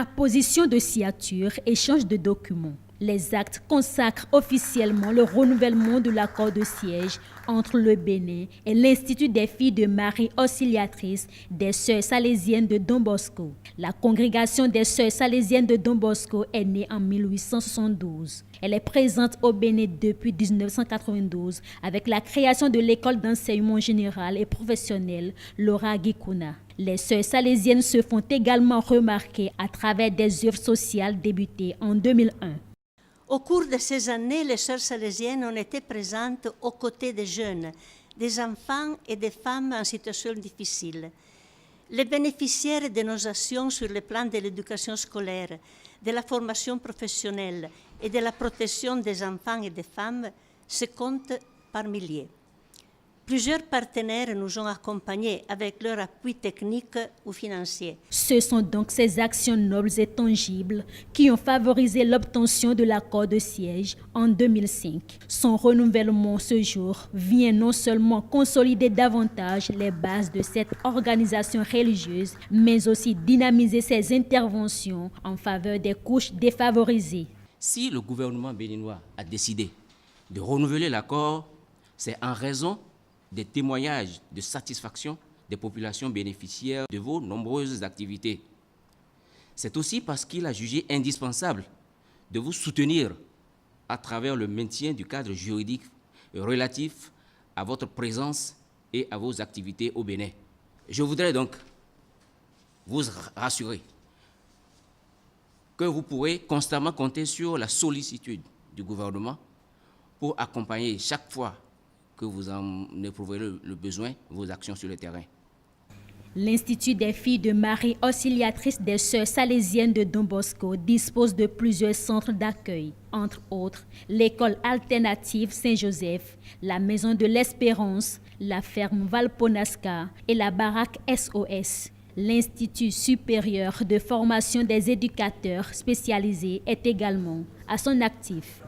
Apposition de signature, échange de documents. Les actes consacrent officiellement le renouvellement de l'accord de siège entre le Bénin et l'Institut des filles de Marie Auxiliatrices des Sœurs Salésiennes de Don Bosco. La congrégation des Sœurs Salésiennes de Don Bosco est née en 1872. Elle est présente au Bénin depuis 1992 avec la création de l'école d'enseignement général et professionnel Laura Gikuna. Les Sœurs Salésiennes se font également remarquer à travers des œuvres sociales débutées en 2001. Au cours de ces années, les Sœurs Salésiennes ont été présentes aux côtés des jeunes, des enfants et des femmes en situation difficile. Les bénéficiaires de nos actions sur le plan de l'éducation scolaire, de la formation professionnelle et de la protection des enfants et des femmes se comptent par milliers. Plusieurs partenaires nous ont accompagnés avec leur appui technique ou financier. Ce sont donc ces actions nobles et tangibles qui ont favorisé l'obtention de l'accord de siège en 2005. Son renouvellement ce jour vient non seulement consolider davantage les bases de cette organisation religieuse, mais aussi dynamiser ses interventions en faveur des couches défavorisées. Si le gouvernement béninois a décidé de renouveler l'accord, c'est en raison des témoignages de satisfaction des populations bénéficiaires de vos nombreuses activités. C'est aussi parce qu'il a jugé indispensable de vous soutenir à travers le maintien du cadre juridique relatif à votre présence et à vos activités au Bénin. Je voudrais donc vous rassurer que vous pourrez constamment compter sur la sollicitude du gouvernement pour accompagner chaque fois que vous en éprouverez le besoin, vos actions sur le terrain. L'Institut des filles de Marie Auxiliatrices des Sœurs Salésiennes de Don Bosco dispose de plusieurs centres d'accueil, entre autres l'école alternative Saint-Joseph, la Maison de l'Espérance, la ferme Valponasca et la baraque SOS. L'Institut supérieur de formation des éducateurs spécialisés est également à son actif.